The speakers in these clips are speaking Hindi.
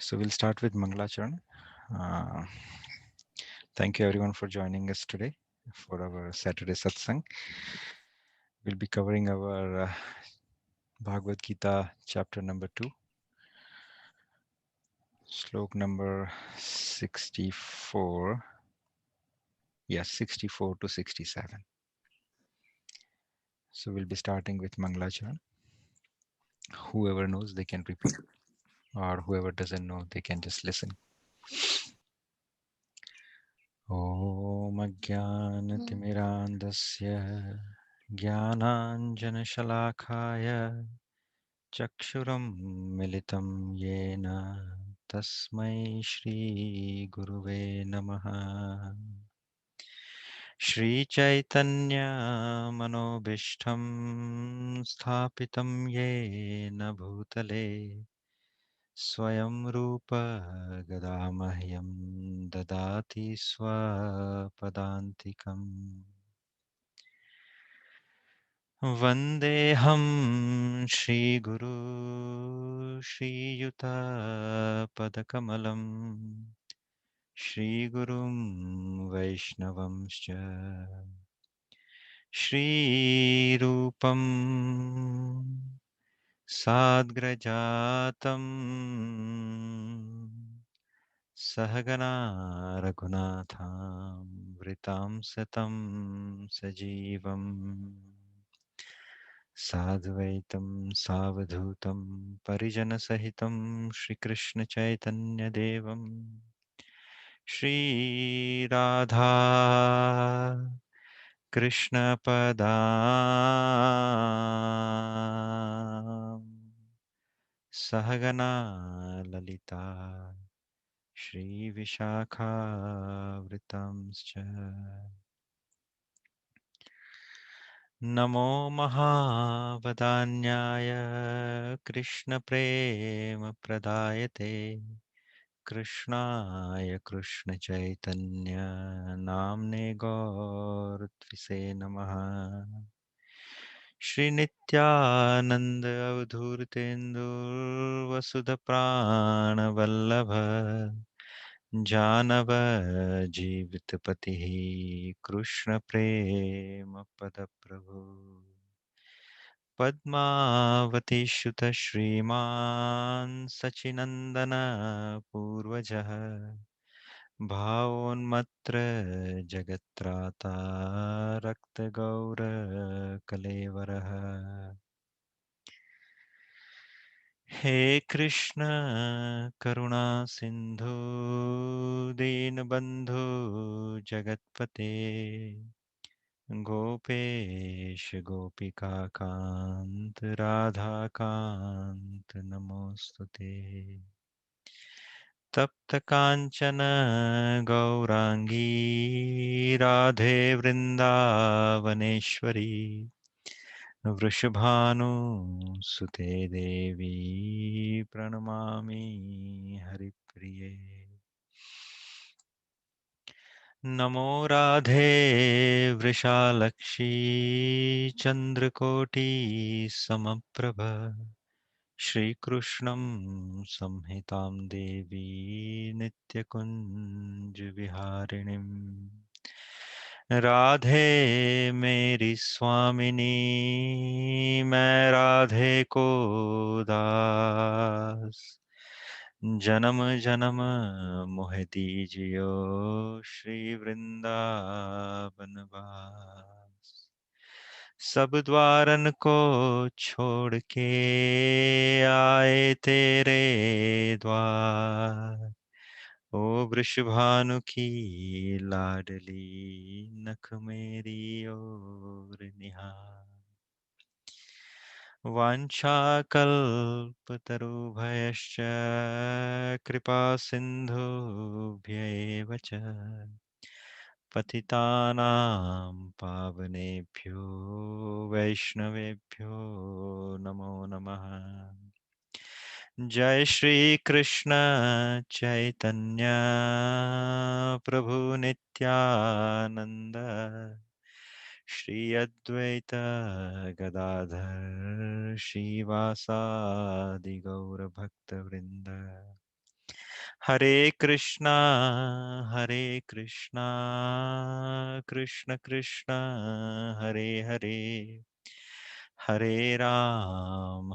So we'll start with Mangalacharan. Uh, Thank you everyone for joining us today for our Saturday satsang. We'll be covering our Bhagavad Gita chapter number 2, slok number 64. Yes, 64 to 67. So we'll be starting with Mangalacharan. Whoever knows, they can repeat, or whoever doesn't know, they can just listen. Om Ajnanatimirandasya Jnananjanashalakaya चक्षुरं मिलितं येन तस्मै श्रीगुरुवे नमः। श्रीचैतन्यमनोभीष्टं स्थापितं येन भूतले स्वयं रूप गदामह्यं ददाति स्वपदान्तिकम्। वन्देऽहं श्रीगुरू श्रीयुतपदकमलं श्रीगुरुं वैष्णवंश्च श्रीरूपं साद्ग्रजातं सहगना रघुनाथामृतां सतं सजीवम् साद्वैतं सावधूतं परिजनसहितं श्रीकृष्णचैतन्यदेवं श्रीराधा सहगना ललिता श्रीविशाखावृतांश्च नमो महावदान्याय कृष्णप्रेमप्रदायते कृष्णाय कृष्णचैतन्य नाम्ने गौरत्विषे नमः। श्रीनित्यानन्द अवधूर्तेन्दुर्वसुधप्राणवल्लभ जानव जीवितपतिः कृष्णप्रेमपदप्रभु पद्मावतीसुत श्रीमान् सचिनन्दन पूर्वजः भावोन्मत्र जगत्त्राता रक्तगौरकलेवरः हे कृष्ण करुणा सिन्धु दीनबन्धु जगत्पते गोपेश गोपिकान्त राधाकान्त नमोऽस्तु ते तप्तकाञ्चन गौराङ्गी राधे वृन्दावनेश्वरी वृषभानुसुते देवी प्रणमामि हरिप्रिये नमो राधे वृषालक्ष्मी चन्द्रकोटि समप्रभ श्रीकृष्णं संहितां देवी नित्यकुञ्जविहारिणीं राधे मेरी स्वामिनी मैं राधे को दास जन्म जन्म मोह दीजियो श्री वृंदावन वास सब द्वारन को छोड़ के आए तेरे द्वार ओ वृषभानु की लाडली नख मेरी ओर निहार वाञ्छाकल्पतरुभयश्च कृपा सिन्धुभ्य एव च पतितानां पावनेभ्यो वैष्णवेभ्यो नमो नमः जय श्री कृष्ण चैतन्य प्रभु नित्यानंद श्री अद्वैत गदाधर श्रीवासादि गौर भक्त वृंद हरे कृष्णा कृष्ण कृष्ण हरे हरे, हरे Ram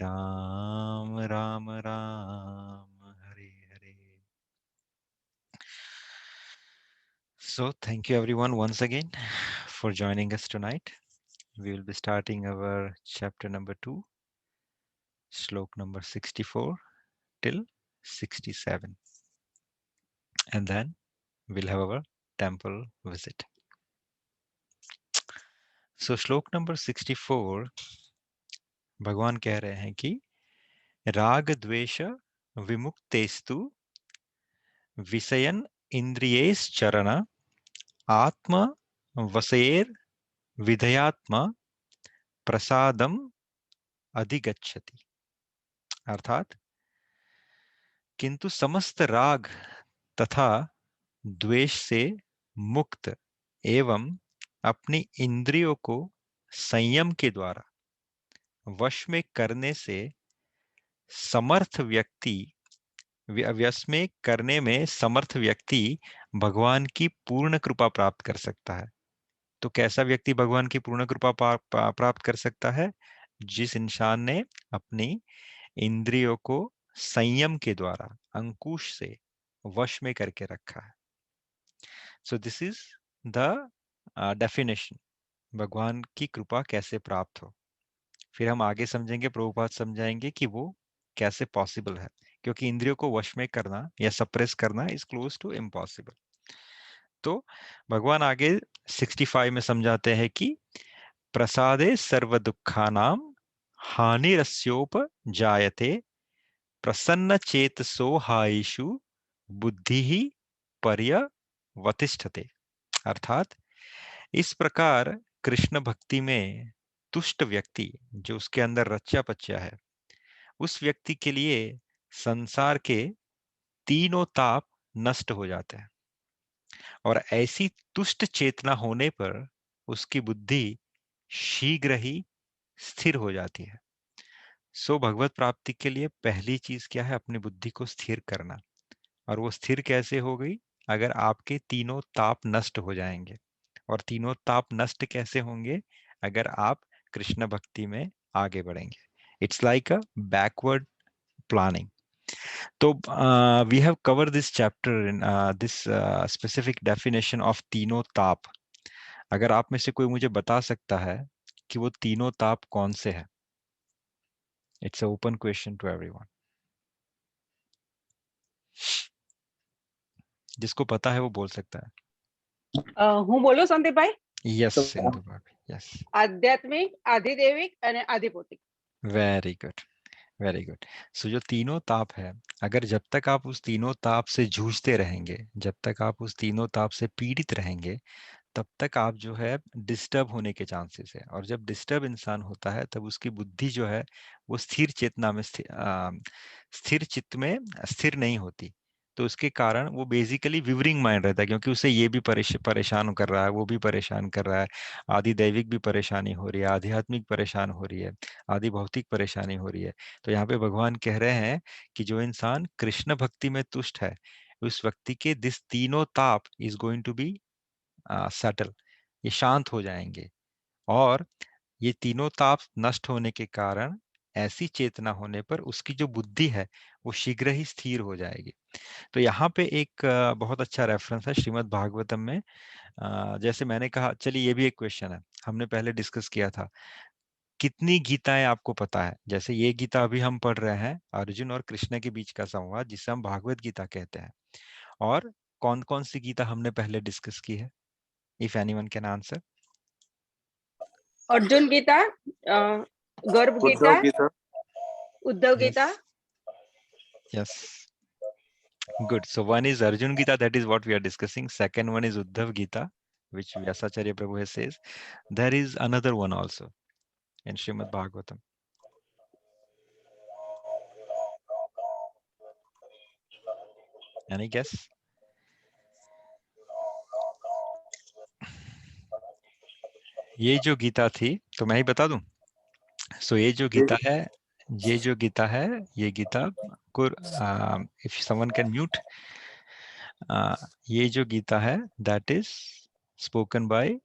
Ram Ram Hare Hare. So thank you everyone once again for joining us tonight. We will be starting our chapter number 2, slok number 64 till 67, and then we'll have our temple visit. So श्लोक नंबर 64 भगवान कह रहे हैं कि राग द्वेष विमुक्तेस्तु विषयन इंद्रियैश्चरण आत्म वसेर विधयात्मा प्रसादम अधिगच्छति. अर्थात किंतु समस्त राग तथा द्वेष से मुक्त एवं अपनी इंद्रियों को संयम के द्वारा वश में करने से समर्थ व्यक्ति वश में करने में समर्थ व्यक्ति भगवान की पूर्ण कृपा प्राप्त कर सकता है. तो कैसा व्यक्ति भगवान की पूर्ण कृपा प्राप्त कर सकता है? जिस इंसान ने अपनी इंद्रियों को संयम के द्वारा अंकुश से वश में करके रखा है. So this is the definition, भगवान की कृपा कैसे प्राप्त हो. फिर हम आगे समझेंगे, प्रभुपाद समझाएंगे कि वो कैसे पॉसिबल है, क्योंकि इंद्रियों को वश में करना या सप्रेस करना इज क्लोज टू इम्पॉसिबल. तो भगवान आगे 65 में समझाते हैं कि प्रसादे सर्व दुखानाम हानिरस्योप जायते प्रसन्न चेतसो हायिषु बुद्धि ही पर्यवतिष्ठते. अर्थात इस प्रकार कृष्ण भक्ति में तुष्ट व्यक्ति, जो उसके अंदर रच्चा पच्चा है, उस व्यक्ति के लिए संसार के तीनों ताप नष्ट हो जाते हैं. और ऐसी तुष्ट चेतना होने पर उसकी बुद्धि शीघ्र ही स्थिर हो जाती है. सो भगवत प्राप्ति के लिए पहली चीज क्या है? अपनी बुद्धि को स्थिर करना. और वो स्थिर कैसे हो गई? अगर आपके तीनों ताप नष्ट हो जाएंगे. और तीनों ताप नष्ट कैसे होंगे? अगर आप कृष्ण भक्ति में आगे बढ़ेंगे. It's like a backward planning. तो we have cover this chapter in this specific definition of तीनों ताप. अगर आप में से कोई मुझे बता सकता है कि वो तीनों ताप कौन से हैं? It's a open question to everyone. जिसको पता है वो बोल सकता है. હું બોલું સંદીપભાઈ? यस सिंधु भाभी, यस. આધ્યાત્મિક, આધિદેવિક અને આધિભૌતિક. Very good, very good. So जो तीनों ताप है, अगर जब तक आप उस तीनों ताप से जूझते रहेंगे, जब तक आप उस तीनों ताप से पीड़ित रहेंगे, तब तक आप जो है डिस्टर्ब होने के चांसेस है. और जब डिस्टर्ब इंसान होता है तब उसकी बुद्धि जो है वो स्थिर चेतना में स्थिर चित्त में स्थिर नहीं होती. तो उसके कारण वो बेसिकली विवरिंग माइंड रहता है, क्योंकि उसे ये भी परेशान कर रहा है, वो भी परेशान कर रहा है, आदि दैविक भी परेशानी हो रही है, आध्यात्मिक परेशान हो रही है, आदि भौतिक परेशानी हो रही है. तो यहाँ पे भगवान कह रहे हैं कि जो इंसान कृष्ण भक्ति में तुष्ट है, उस व्यक्ति के दिस तीनों ताप is going to be settle. ये शांत हो जाएंगे. और ये तीनों ताप नष्ट होने के कारण ऐसी चेतना होने पर उसकी जो बुद्धि है वो शीघ्र ही स्थिर हो जाएगी. तो यहाँ पे एक बहुत अच्छा रेफरेंस है श्रीमद् भागवतम में. जैसे मैंने कहा, चलिए ये भी एक क्वेश्चन है, हमने पहले डिस्कस किया था. कितनी गीताएं आपको पता है? जैसे ये गीता अभी हम पढ़ रहे हैं, अर्जुन और कृष्ण के बीच का संवाद, जिसे हम भागवत गीता कहते हैं. और कौन कौन सी गीता हमने पहले डिस्कस की है? If anyone can answer. Arjun Gita, Garbha Gita, Uddhav Gita. Yes. Good. So one is Arjun Gita, that is what we are discussing. Second one is Uddhav Gita, which Vyasacharya Prabhu says. There is another one also in Srimad Bhagavatam. Any guess? ये जो गीता थी, तो मैं ही बता दूं. सो ये जो गीता है, ये गीता सबको इफ समवन कैन म्यूट, ये जो गीता है दैट इज स्पोकन बाय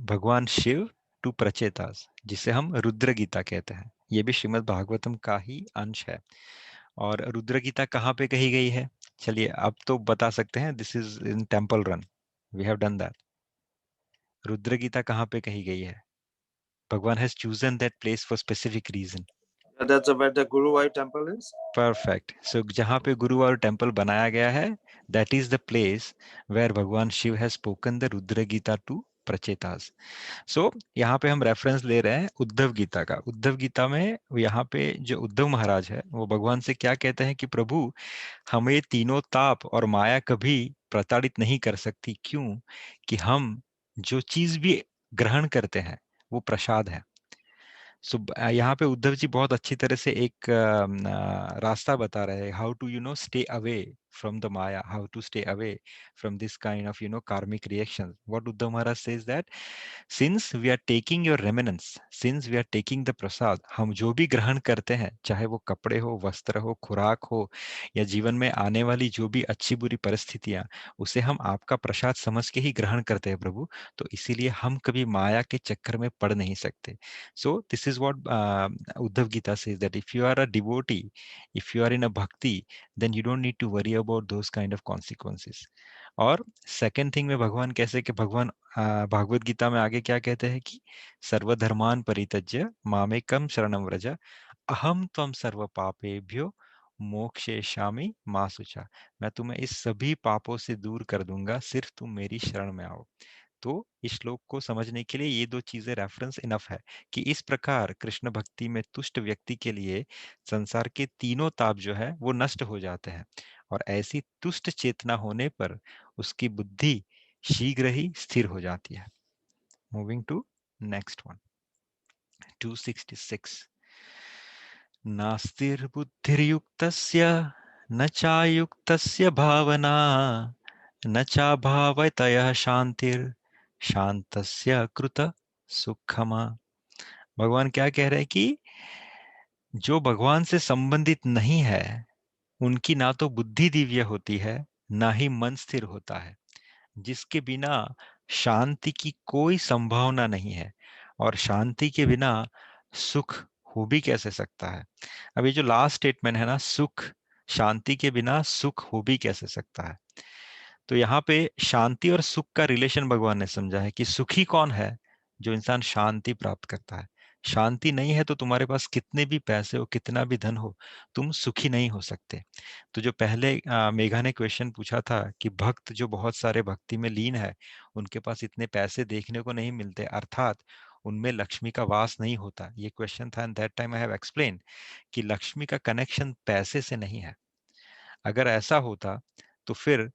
भगवान शिव टू प्रचेतास, जिसे हम रुद्र गीता कहते हैं। ये भी श्रीमद् भागवतम का ही अंश है। और रुद्र गीता कहाँ पे कही गई है? चलिए अब तो बता सकते हैं, this is in temple run, we have done that. Rudra Gita कहाँ पे कही गई है? भगवान has chosen that place for specific reason. That's where the Guruvayur temple is. Perfect. So जहाँ पे गुरुवार टेम्पल बनाया गया है, that is the place where भगवान Shiva has spoken the Rudra Gita to Prachetas. So यहाँ पे हम रेफरेंस ले रहे हैं उद्धव गीता का। उद्धव गीता में यहाँ पे जो उद्धव महाराज है वो भगवान से क्या कहते हैं कि प्रभु, हमें तीनों ताप और माया कभी प्रताड़ित नहीं कर सकती। क्यों? कि हम जो चीज भी ग्रहण करते हैं वो प्रसाद है। सो यहाँ पे उद्धव जी बहुत अच्छी तरह से एक रास्ता बता रहे हैं, how to stay away from the maya, how to stay away from this kind of karmic reaction. What Uddhav Maharaj says that since we are taking your remnants, since we are taking the prasad, हम जो भी ग्रहण करते हैं, चाहे वो कपड़े हो, वस्त्र हो, खुराक हो, या जीवन में आने वाली जो भी अच्छी बुरी परिस्थितियां, उसे हम आपका प्रसाद समझ के ही ग्रहण करते हैं प्रभु। तो इसीलिए हम कभी माया के चक्कर में पड़ नहीं सकते। So this is what Uddhav Gita says, that if you are a devotee, if you are in a bhakti, then you don't need to worry about those kind of consequences. और सेकंड थिंग में भगवान कैसे कि भगवान भागवत गीता में आगे क्या कहते हैं कि सर्वधर्मान परित्यज्य मामेकम शरणम व्रज अहम त्वं सर्व पापेभ्यो मोक्षयिष्यामि मा शुचा। मैं तुम्हें इस सभी पापों से दूर कर दूंगा, सिर्फ तुम मेरी शरण में आओ। तो इस श्लोक को समझने के लिए ये दो चीजें रेफरेंस इनफ है कि इस प्रकार कृष्ण भक्ति में तुष्ट व्यक्ति के लिए संसार के तीनों ताप जो है वो नष्ट हो जाते हैं, और ऐसी तुष्ट चेतना होने पर उसकी बुद्धि शीघ्र ही स्थिर हो जाती है। Moving to next one, 266। नास्तिर्बुद्धिर्युक्तस्य न चायुक्तस्य भावना न चाभावतयः शांतिर् शांतस्य कृत सुखमा। भगवान क्या कह रहे हैं कि जो भगवान से संबंधित नहीं है उनकी ना तो बुद्धि दिव्य होती है, ना ही मन स्थिर होता है, जिसके बिना शांति की कोई संभावना नहीं है, और शांति के बिना सुख हो भी कैसे सकता है। अब ये जो लास्ट स्टेटमेंट है ना, सुख, शांति के बिना सुख हो भी कैसे सकता है, तो यहाँ पे शांति और सुख का रिलेशन भगवान ने समझा है कि सुखी कौन है? जो इंसान शांति प्राप्त करता है। शांति नहीं है तो तुम्हारे पास कितने भी पैसे हो, कितना भी धन हो, तुम सुखी नहीं हो सकते। तो जो पहले मेघा ने क्वेश्चन पूछा था कि भक्त जो बहुत सारे भक्ति में लीन है, उनके पास इतने पैसे देखने को नहीं मिलते, अर्थात उनमें लक्ष्मी का वास नहीं होता, ये क्वेश्चन था। And that time I have explain कि लक्ष्मी का कनेक्शन पैसे से नहीं है। अगर ऐसा होता तो फिर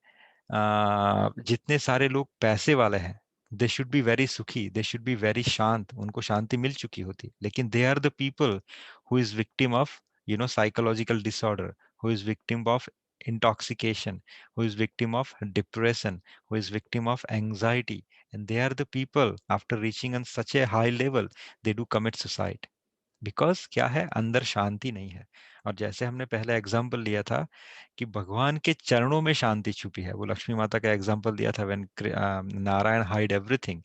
जितने सारे लोग पैसे वाले हैं, दे शुड बी वेरी सुखी, दे शुड बी वेरी शांत, उनको शांति मिल चुकी होती। लेकिन they are the people who is victim of psychological disorder, who is victim of intoxication, who is victim of depression, who is victim of anxiety, and they are the people after reaching on such a high level they do commit suicide, because क्या है, अंदर शांति नहीं है। और जैसे हमने पहले एग्जाम्पल लिया था कि भगवान के चरणों में शांति छुपी है, वो लक्ष्मी माता का एग्जाम्पल दिया था, when Narayan hide everything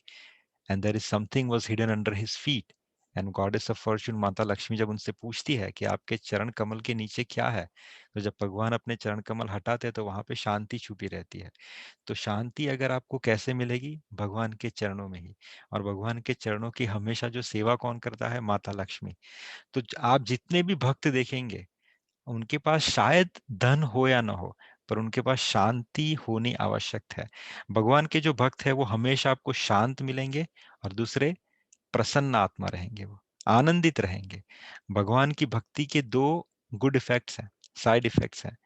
and there is something was hidden under his feet, and goddess of fortune माता लक्ष्मी जब उनसे पूछती है कि आपके चरण कमल के नीचे क्या है, तो जब भगवान अपने चरण कमल हटाते हैं तो वहां पे शांति छुपी रहती है। तो शांति अगर आपको कैसे मिलेगी? भगवान के चरणों में ही। और भगवान के चरणों की हमेशा जो सेवा कौन करता है? माता लक्ष्मी। तो आप जितने भी भक्त देखेंगे, उनके पास शायद धन हो या ना हो, पर उनके पास शांति होनी आवश्यक है। भगवान के जो भक्त है वो हमेशा आपको शांत मिलेंगे, और दूसरे प्रसन्न आत्मा रहेंगे, वो आनंदित रहेंगे। भगवान की भक्ति के दो गुड इफेक्ट्स हैं, साइड इफेक्ट्स हैं,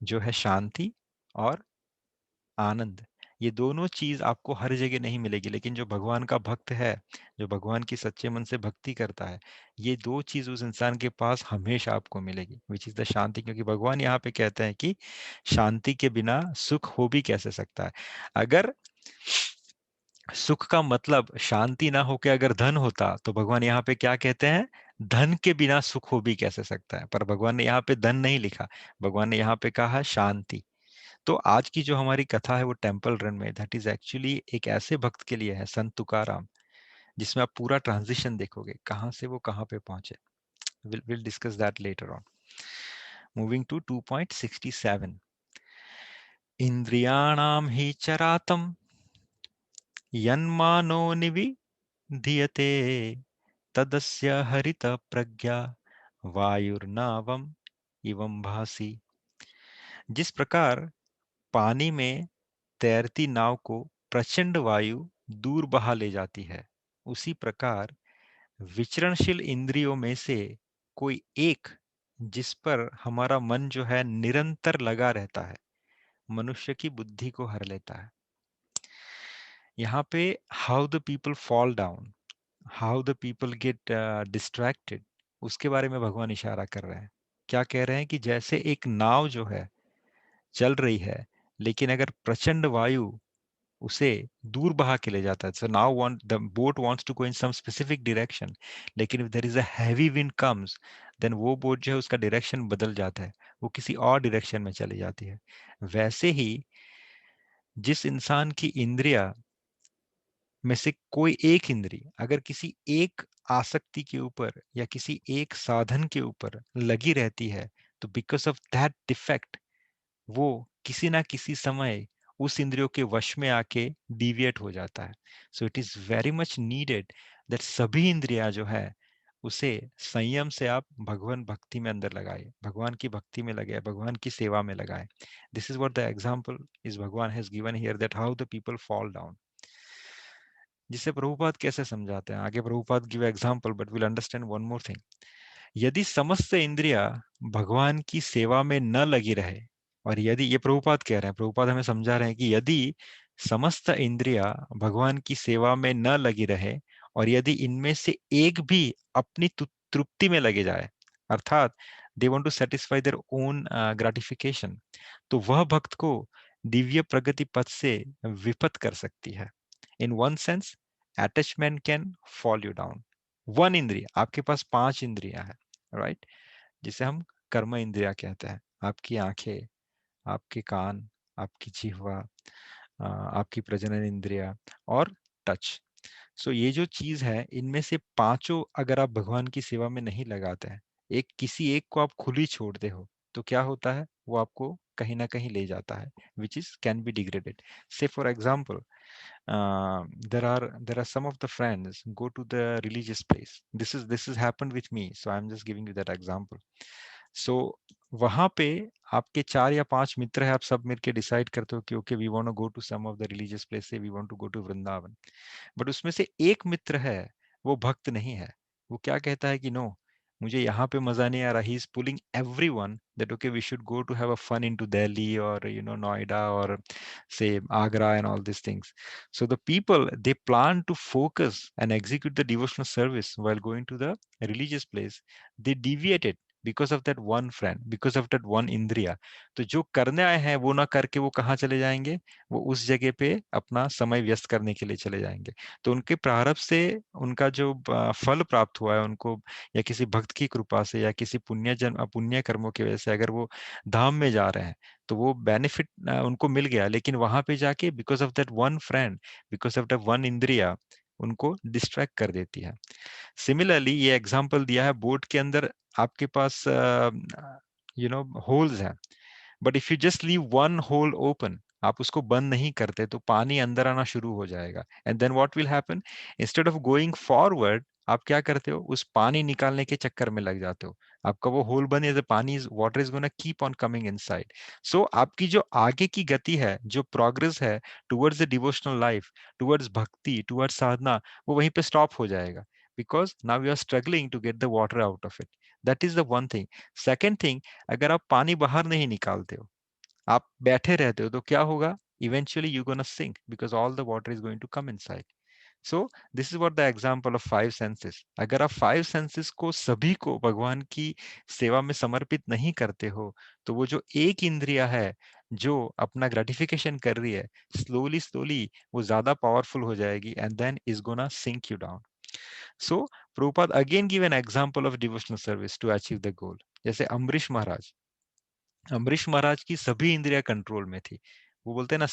जो है शांति और आनंद। ये दोनों चीज आपको हर जगह नहीं मिलेगी, लेकिन जो भगवान का भक्त है, जो भगवान की सच्चे मन से भक्ति करता है, ये दो चीज उस इंसान के पास हमेशा आपको मिलेगी, विच इज द शांति। क्योंकि भगवान यहाँ पे कहते हैं कि शांति के बिना सुख हो भी कैसे सकता है। अगर सुख का मतलब शांति ना होके अगर धन होता, तो भगवान यहाँ पे क्या कहते हैं? धन के बिना सुख हो भी कैसे सकता है, पर भगवान ने यहाँ पे धन नहीं लिखा, भगवान ने यहाँ पे कहा शांति। तो आज की जो हमारी कथा है वो टेम्पल रन में, दैट इज एक्चुअली एक ऐसे भक्त के लिए है, संत तुकाराम, जिसमें आप पूरा ट्रांजिशन देखोगे, कहाँ से वो कहाँ पे पहुंचे। we'll discuss that later on. Moving to 2.67. इंद्रियाणाम हि चरातम यन्मानो निविधीयते तदस्य हरित प्रज्ञा वायुर्नावम इवं भासी। जिस प्रकार पानी में तैरती नाव को प्रचंड वायु दूर बहा ले जाती है, उसी प्रकार विचरणशील इंद्रियों में से कोई एक, जिस पर हमारा मन जो है निरंतर लगा रहता है, मनुष्य की बुद्धि को हर लेता है। यहाँ पे how the people fall down, how the people get distracted, उसके बारे में भगवान इशारा कर रहे हैं। क्या कह रहे हैं कि जैसे एक नाव जो है चल रही है, लेकिन अगर प्रचंड वायु उसे दूर बहा के ले जाता है, so now the boat wants to go in some specific direction, लेकिन if there is a heavy wind comes, then वो बोट जो है उसका डायरेक्शन बदल जाता है, वो किसी और डायरेक्शन में चली जाती है। वैसे ही जिस इंसान की इंद्रिया में से कोई एक इंद्रिय अगर किसी एक आसक्ति के ऊपर या किसी एक साधन के ऊपर लगी रहती है, तो बिकॉज ऑफ दैट डिफेक्ट वो किसी ना किसी समय उस इंद्रियों के वश में आके डिविएट हो जाता है। So it is very much needed that सभी इंद्रियां जो है उसे संयम से आप भगवान भक्ति में अंदर लगाए, भगवान की भक्ति में लगाए, भगवान की सेवा में लगाए। This is what the example is भगवान has given here, that how the people fall down. जिसे प्रभुपाद कैसे समझाते हैं आगे, Prabhupada give example but will understand one more thing. यदि समस्त इंद्रिया भगवान की सेवा में न लगी रहे, और यदि, ये प्रभुपाद कह रहे हैं, प्रभुपाद हमें समझा रहे हैं कि यदि समस्त इंद्रिया भगवान की सेवा में न लगी रहे और यदि इनमें से एक भी अपनी तृप्ति में लगे जाए, अर्थात they want to satisfy their own gratification, तो वह भक्त को दिव्य प्रगति पथ से विपत कर सकती है। In one sense attachment can fall you down. One इंद्रिय, आपके पास 5 इंद्रियां है, राइट, जिसे हम कर्म इंद्रिया कहते हैं। आपकी आंखें, आपके कान, आपकी जिह्वा, आपकी प्रजनन इंद्रिया और टच। सो ये जो चीज है, इनमें से पांचों अगर आप भगवान की सेवा में नहीं लगाते हैं, एक किसी एक को आप खुली छोड़ते हो, तो क्या होता है, वो आपको कहीं ना कहीं ले जाता है, which is can be degraded. Say for example, there are some of the friends go to the religious place. This has happened with me, so I'm just giving you that example. So वहां पे आपके 4 या 5 मित्र है, आप सब मिलके डिसाइड करते हो कि okay we want to go to some of the religious place, we want to go to Vrindavan. But उसमें से एक मित्र है, वो भक्त नहीं है, वो क्या कहता है कि नो, मुझे यहाँ पे मजा नहीं आ रहा। He is pulling everyone that okay we should go to have a fun into Delhi और नोएडा और say Agra and all these things. So the people, they plan to focus and execute the devotional service while going to the religious place. They deviated because of that one friend, because of that one indriya. तो जो करने आए हैं वो ना करके वो कहाँ चले जाएंगे, वो उस जगह पे अपना समय व्यस्त करने के लिए चले जाएंगे। तो उनके प्रारब्ध से उनका जो फल प्राप्त हुआ है उनको, या किसी भक्त की कृपा से या किसी पुण्य कर्मों की वजह से अगर वो धाम में जा रहे हैं, तो वो बेनिफिट उनको मिल गया, लेकिन वहां पे जाके because of that one friend, because of that one इंद्रिया, उनको डिस्ट्रैक्ट कर देती है। सिमिलरली ये एग्जांपल दिया है, बोट के अंदर आपके पास होल्स हैं, but if you just leave one hole open, आप उसको बंद नहीं करते, तो पानी अंदर आना शुरू हो जाएगा। And then what will happen, instead of going forward, आप क्या करते हो, उस पानी निकालने के चक्कर में लग जाते हो। आपका वो होल बंद है, pani is water is gonna keep on coming inside. So आपकी जो आगे की गति है, जो प्रोग्रेस है towards the devotional life, towards bhakti, towards sadhana, वो वहीं पे स्टॉप हो जाएगा, because now you are struggling to get the water out of it. That is the one thing. Second thing, अगर आप पानी बाहर नहीं निकालते हो, आप बैठे रहते हो, तो क्या होगा, eventually you're gonna sink because all the water is going to come inside. So this is what the example of 5 senses. अगर आप 5 senses को सभी को भगवान की सेवा में समर्पित नहीं करते हो, तो वो जो एक इंद्रिया है जो अपना ग्रेटिफिकेशन कर रही है, स्लोली वो ज्यादा पावरफुल हो जाएगी, and then is gonna sink you down. So Prabhupada again give an example of devotional service to achieve the goal. जैसे अम्बरीश महाराज की सभी इंद्रिया कंट्रोल में थी. वो बोलते हैं ना,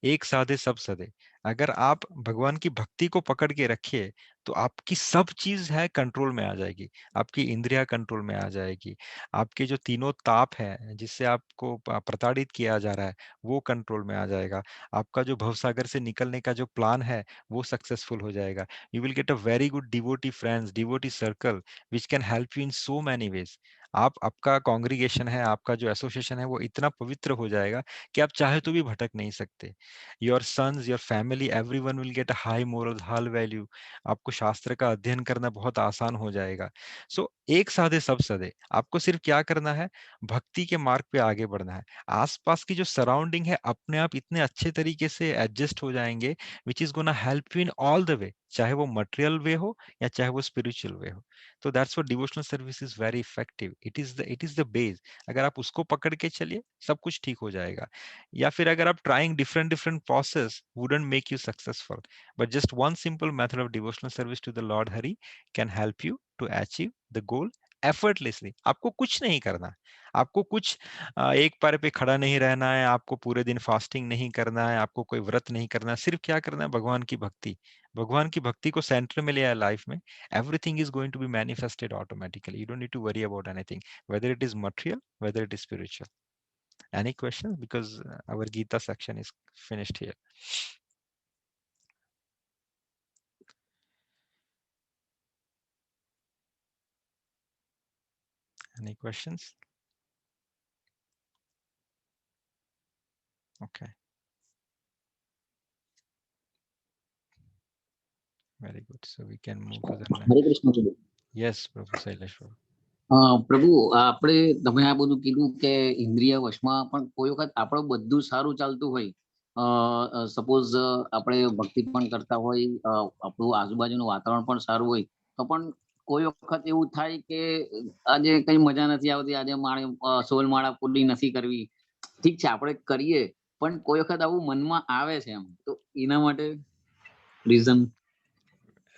एक साधे सब सदे. अगर आप भगवान की भक्ति को पकड़ के रखिए तो आपकी सब चीज है कंट्रोल में आ जाएगी. आपकी इंद्रिया कंट्रोल में आ जाएगी. आपके जो तीनों ताप है जिससे आपको प्रताड़ित किया जा रहा है वो कंट्रोल में आ जाएगा. आपका जो भवसागर से निकलने का जो प्लान है वो सक्सेसफुल हो जाएगा. You will get a very good devotee friends, devotee circle which can help you in so many ways. आपका कांग्रीगेशन है, आपका जो एसोसिएशन है वो इतना पवित्र हो जाएगा कि आप चाहे तो भी भटक नहीं सकते. Your sons, your family, everyone will get a high moral, high value. आपको शास्त्र का अध्ययन करना बहुत आसान हो जाएगा. सो एक साधे सब सदे. आपको सिर्फ क्या करना है, भक्ति के मार्ग पे आगे बढ़ना है. आसपास की जो सराउंडिंग है अपने आप इतने अच्छे तरीके से एडजस्ट हो जाएंगे which is gonna help you in all the way, चाहे वो मटेरियल वे हो या चाहे वो स्पिरिचुअल वे हो. तो that's what devotional service is very effective. It is the base. अगर आप उसको पकड़ के चलिए सब कुछ ठीक हो जाएगा. या फिर अगर आप trying different different process wouldn't make you successful, but just one simple method of devotional service to the lord Hari can help you to achieve the goal effortlessly. आपको कुछ नहीं करना. आपको कुछ एक पैर पे खड़ा नहीं रहना है. आपको पूरे दिन फास्टिंग नहीं करना है. आपको कोई व्रत नहीं करना है. सिर्फ क्या करना है, भगवान की भक्ति. भगवान की भक्ति को सेंटर में ले आया लाइफ में. Everything is going to be manifested automatically. You don't need to worry about anything, whether it is material, whether it is spiritual. Any questions? Because our Gita section is finished here. Any questions? Okay. Very good. So we can move to the next. હરે કૃષ્ણ પ્રભુ. Yes, Prabhu Sailesh Prabhu. પ્રભુ, આપણે તમે આ બધું કીધું કે ઇન્દ્રિય વશમાં, પણ કોઈ વખત આપણું બધું સારું ચાલતું હોય, સપોઝ આપણે ભક્તિ પણ કરતા હોય, આપણું આજુબાજુનું વાતાવરણ પણ સારું હોય, તો પણ કોઈ વખત એવું થાય કે આજે કઈ મજા નથી આવતી, આજે સોલ માળા પૂરી નથી કરવી. ઠીક છે, આપણે કરીએ, પણ કોઈ વખત આવું મનમાં આવે છે એમ, તો એના માટે રીઝન?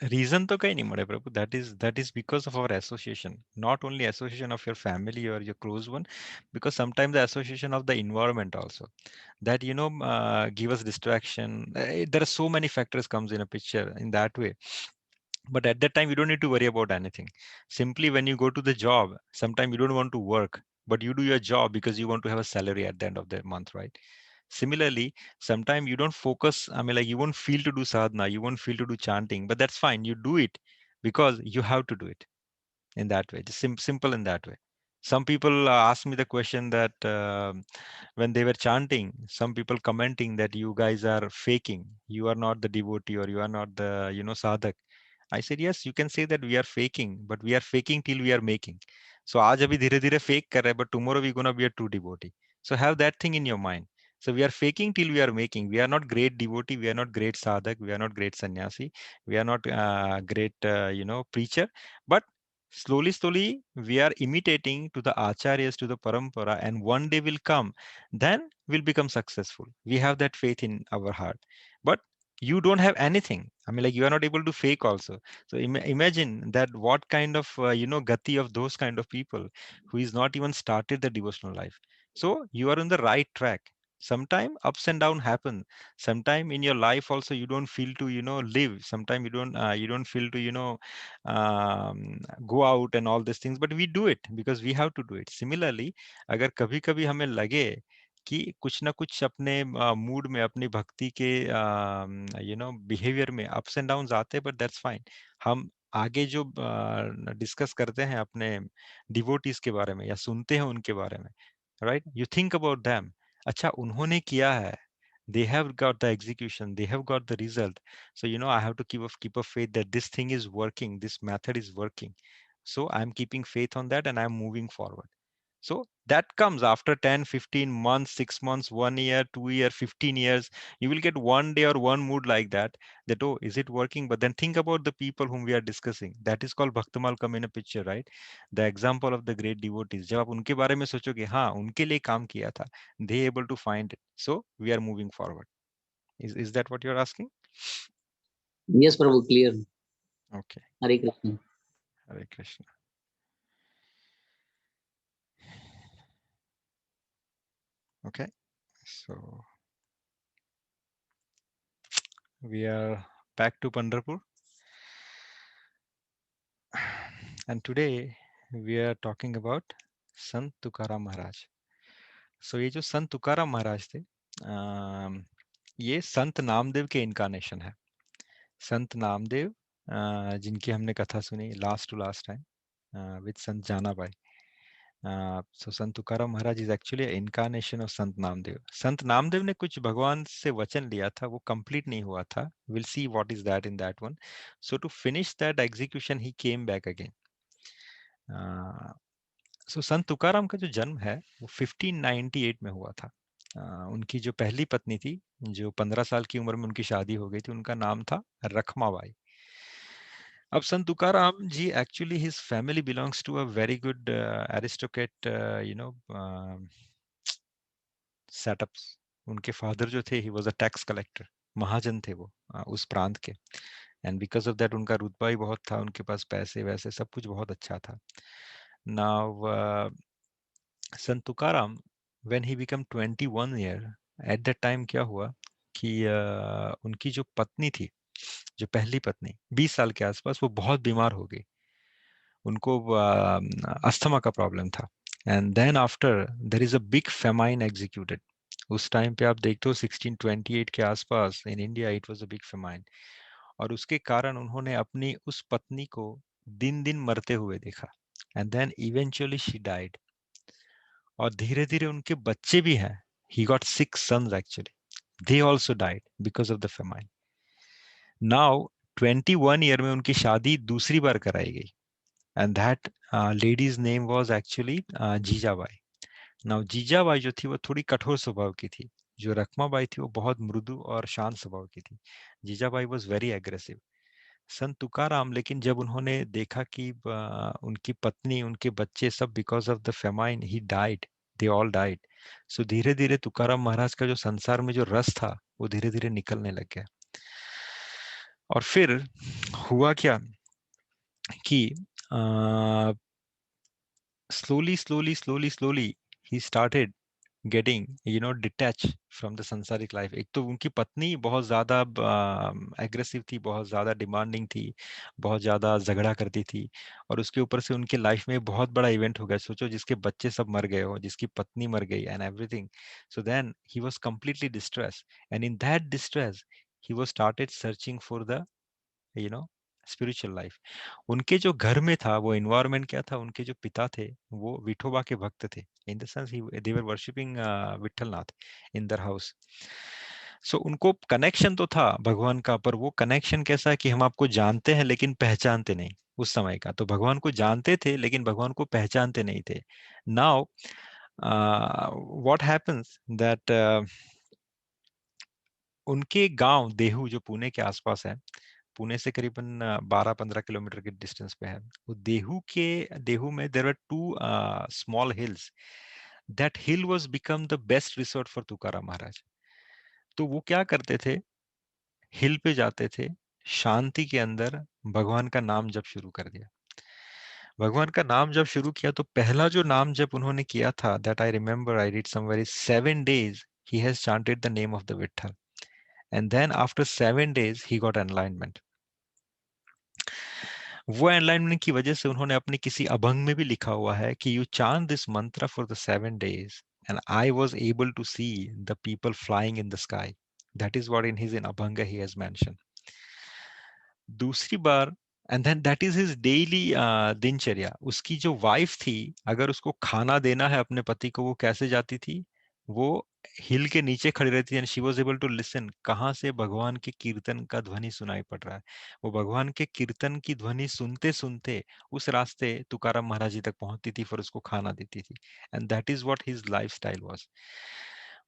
Reason तो कहीं नहीं मरे प्रभु. That is because of our association. Not only association of your family or your close one, because sometimes the association of the environment also. That give us distraction. There are so many factors comes in a picture in that way. But at that time you don't need to worry about anything. Simply when you go to the job, sometimes you don't want to work, but you do your job because you want to have a salary at the end of the month, right? Similarly, sometimes you don't focus. I mean, like you won't feel to do sadhana, you won't feel to do chanting, but that's fine. You do it because you have to do it in that way. Just simple in that way. Some people ask me the question that when they were chanting, some people commenting that you guys are faking. You are not the devotee or you are not the sadhak. I said, yes, you can say that we are faking, but we are faking till we are making. So आज अभी धीरे धीरे fake कर रहे हैं, but tomorrow we gonna be a true devotee. So have that thing in your mind. So we are faking till we are making. We are not great devotee. We are not great sadhak. We are not great sannyasi. We are not great, preacher. But slowly, we are imitating to the acharyas, to the parampara, and one day will come. Then we'll become successful. We have that faith in our heart. But you don't have anything. I mean, like you are not able to fake also. So imagine that what kind of gati of those kind of people who is not even started the devotional life. So you are on the right track. Sometime ups and down happen. Sometime in your life also you don't feel to live. Sometime you don't feel to go out and all these things. But we do it because we have to do it. Similarly, अगर कभी कभी हमें लगे कि कुछ ना कुछ अपने मूड में, अपनी भक्ति के बिहेवियर में अप्स एंड डाउन्स आते हैं, बट दैट्स फाइन. हम आगे जो डिस्कस करते हैं अपने डिवोटीज के बारे में या सुनते हैं उनके बारे में, right, you think about them. अच्छा, उन्होंने किया है, they have got the execution, they have got the result. So I have to keep a faith that this thing is working, this method is working. So I'm keeping faith on that and I'm moving forward. So that comes after 10, 15 months, 6 months, 1 year, 2 year, 15 years. You will get one day or one mood like that, oh, is it working? But then think about the people whom we are discussing. That is called Bhaktamal come in a picture, right? The example of the great devotees. जब आप उनके बारे में सोचोगे, हाँ, उनके लिए काम किया था. They able to find it. So we are moving forward. Is that what you're asking? Yes, Prabhu, clear. Okay. Hare Krishna. Hare Krishna. Okay. So we are back to Pandharpur. And today we are talking about Sant Tukaram Maharaj. So ये जो संत तुकाराम महाराज थे, ये संत नामदेव के इनकारनेशन है. संत नामदेव, जिनकी हमने कथा सुनी last to last time with Sant Janabai. So Sant Tukaram Maharaj is actually incarnation of Sant Namdev. संत नामदेव ने कुछ भगवान से वचन लिया था, वो कंप्लीट नहीं हुआ था. Will see what is that in that one. So to finish that execution he came back again. So Sant Tukaram का जो जन्म है वो 1598 में हुआ था. उनकी जो पहली पत्नी थी, जो 15 साल की उम्र में उनकी शादी हो गई थी, उनका नाम था रखमाबाई. अब Sant Tukaram ji actually his family belongs to a very good aristocrat setups. उनके फादर जो थे, he was a tax collector. महाजन थे वो उस प्रांत के. एंड बिकॉज ऑफ दैट उनका रुतबा ही बहुत था, उनके पास पैसे वैसे सब कुछ बहुत अच्छा था. Now Sant Tukaram when he become 21 year, at that time क्या हुआ कि उनकी जो पत्नी थी, जो पहली पत्नी 20 साल के आसपास, वो बहुत बीमार हो गई. उनको अस्थमा का प्रॉब्लम था. And then after there is a big famine executed. उस टाइम पे आप देखते हो 1628 के आसपास in India it was a big famine. और उसके कारण उन्होंने अपनी उस पत्नी को दिन दिन मरते हुए देखा. And then eventually she died. और धीरे धीरे उनके बच्चे भी हैं. He got 6 sons actually. They also died because of the famine. Now 21 year में उनकी शादी दूसरी बार कराई गई. And that lady's name was actually Jijabai. Now Jijabai जो थी वो थोड़ी कठोर स्वभाव की थी. जो रखमाबाई थी वो बहुत मृदु और शांत स्वभाव की थी. Jijabai was very aggressive. संत तुकाराम लेकिन जब उन्होंने देखा कि उनकी पत्नी, उनके बच्चे सब because of the famine he died, they all died. So धीरे धीरे तुकाराम महाराज का जो संसार में जो रस था वो धीरे धीरे निकलने लग गया. और फिर हुआ क्या कि slowly he started getting detached from the संसारिक लाइफ. एक तो उनकी पत्नी बहुत ज्यादा एग्रेसिव थी, बहुत ज्यादा डिमांडिंग थी, बहुत ज्यादा झगड़ा करती थी. और उसके ऊपर से उनके लाइफ में बहुत बड़ा इवेंट हो गया. सोचो जिसके बच्चे सब मर गए हो, जिसकी पत्नी मर गई and everything. So then he was completely distress. And in that distress he was started searching for the spiritual life. उनके जो घर में था वो एनवायरनमेंट क्या था, उनके जो पिता थे वो विठोबा के भक्त थे. In the sense they were worshipping Vitthalnath in their house. So उनको कनेक्शन तो था भगवान का, पर वो कनेक्शन कैसा है कि हम आपको जानते हैं लेकिन पहचानते नहीं. उस समय का तो भगवान को जानते थे लेकिन भगवान को पहचानते नहीं थे. नाउ व्हाट हैपेंस दैट उनके गांव देहू जो पुणे के आसपास है, पुणे से करीबन 12-15 किलोमीटर के डिस्टेंस पे है. वो देहू में there were 2 small hills. That hill was become the best resort for Tukaram Maharaj. तो वो क्या करते थे, हिल पे जाते थे, शांति के अंदर भगवान का नाम जप शुरू कर दिया. भगवान का नाम जब शुरू किया तो पहला जो नाम जब उन्होंने किया था, that I remember, I read somewhere, 7 days he has chanted the name of the Vitthal. And then after 7 days he got enlightenment. वो एनलाइनमेंट की वजह से उन्होंने अपने किसी अभंग में भी लिखा हुआ है कि यू चांट दिस मंत्र for the 7 days and I was able to see the people flying in the sky. That is what in his in Abhanga he has mentioned. दूसरी बार, and then that is his daily दिनचर्या. उसकी जो वाइफ थी, अगर उसको खाना देना है अपने पति को, वो कैसे जाती थी, वो हिल के नीचे खड़ी रहती है. And she was able to listen कहाँ से भगवान के कीर्तन का ध्वनि सुनाई पड़ रहा है. वो भगवान के कीर्तन की ध्वनि सुनते सुनते उस रास्ते तुकाराम महाराज जी तक पहुंचती थी, फिर उसको खाना देती थी. And that is what his life style was.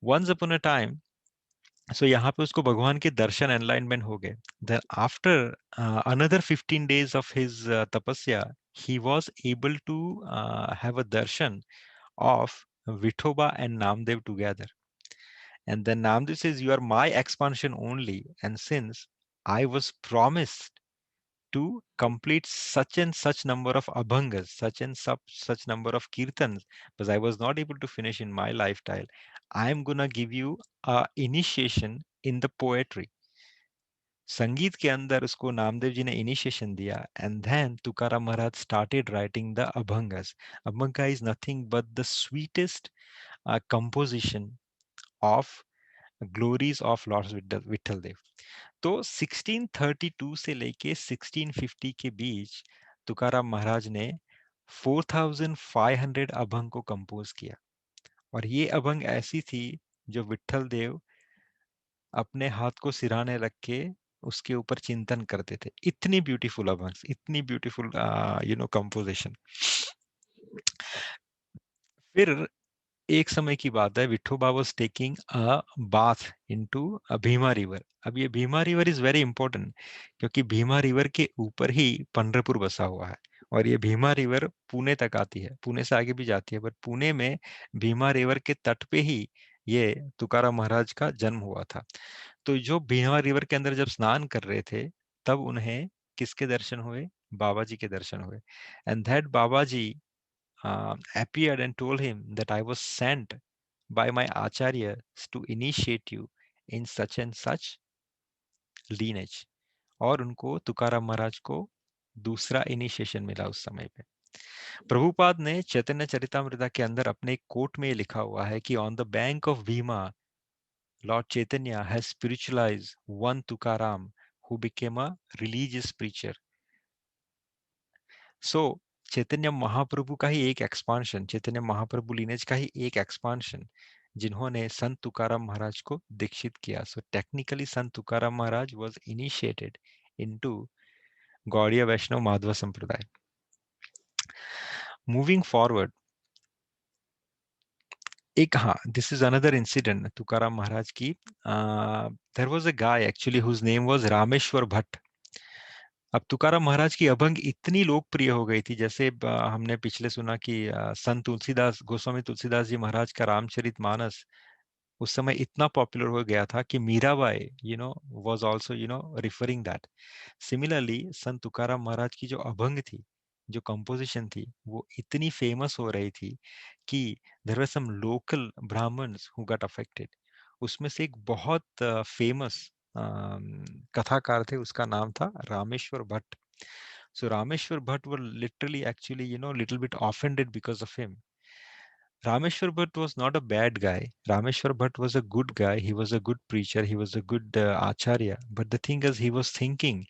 Once upon a time, so यहाँ पे उसको भगवान के दर्शन एनलाइनमेंट हो गए. Then after another 15 days of his tapasya, he was able to have a darshan of Vithoba and Namdev together. And then Namdev says, you are my expansion only, and since I was promised to complete such and such number of abhangas, such and such number of kirtans, because I was not able to finish in my lifetime. I'm gonna give you a initiation in the poetry. संगीत के अंदर उसको नामदेव जी ने इनिशिएशन दिया, and then Tukaram Maharaj started writing the abhangas. Abhanga is nothing but the sweetest composition of glories of Lord Vitthal देव. तो 1632 से लेके 1650 के बीच तुकाराम महाराज ने 4500 अभंग को कंपोज किया, और ये अभंग ऐसी थी जो विठल देव अपने हाथ को सिराने रख के उसके ऊपर चिंतन करते थे. इतनी ब्यूटीफुल अभंग, इतनी ब्यूटीफुल कंपोजिशन. फिर एक समय की बात है, Vithoba was taking a bath into a Bhima river. अब ये Bhima river is very important, क्योंकि भीमा रिवर के ऊपर ही पंढरपुर बसा हुआ है, और ये भीमा रिवर पुणे तक आती है, पुणे से आगे भी जाती है, पर पुणे में भीमा रिवर के तट पे ही ये तुकाराम महाराज का जन्म हुआ था. तो जो भीमा रिवर के अंदर जब स्नान कर रहे थे, तब उन्हें किसके दर्शन हुए? बाबा जी के दर्शन हुए. And that Baba ji appeared and told him that I was sent by my acharya to initiate you in such and such lineage. और उनको तुकाराम महाराज को दूसरा इनिशिएशन मिला उस समय पे. प्रभुपाद ने चैतन्य चरितामृता के अंदर अपने एक कोट में लिखा हुआ है कि on the bank of Bhima Lord Chaitanya has spiritualized one Tukaram who became a religious preacher. So Chaitanya Mahaprabhu का ही एक एक्सपांशन, चैतन्य महाप्रभु लिनेज का ही एक एक्सपांशन, जिन्होंने संत तुकाराम महाराज को दीक्षित किया. So technically Sant Tukaram Maharaj was initiated into Gaudiya Vaishnava Madhva sampradaya. Moving forward, एक this is another incident Tukaram Maharaj की. There was a guy actually whose name was Rameshwar Bhatt. अब तुकाराम महाराज की अभंग इतनी लोकप्रिय हो गई थी, जैसे हमने पिछले सुना कि संत तुलसीदास, गोस्वामी तुलसीदास जी महाराज का रामचरितमानस उस समय इतना पॉपुलर हो गया था कि Mirabai was also referring that. Similarly संत तुकाराम महाराज की जो अभंग थी, जो कंपोजिशन थी, वो इतनी फेमस हो रही थी कि there were some local Brahmins who got affected. उसमें से एक बहुत फेमस कथाकार थे, उसका नाम था Rameshwar Bhatt. So Rameshwar Bhatt were literally actually little bit offended because of him. Rameshwar Bhatt was not a bad guy. Rameshwar Bhatt was a good guy. He was a good preacher. He was a good acharya. But the thing is, he was thinking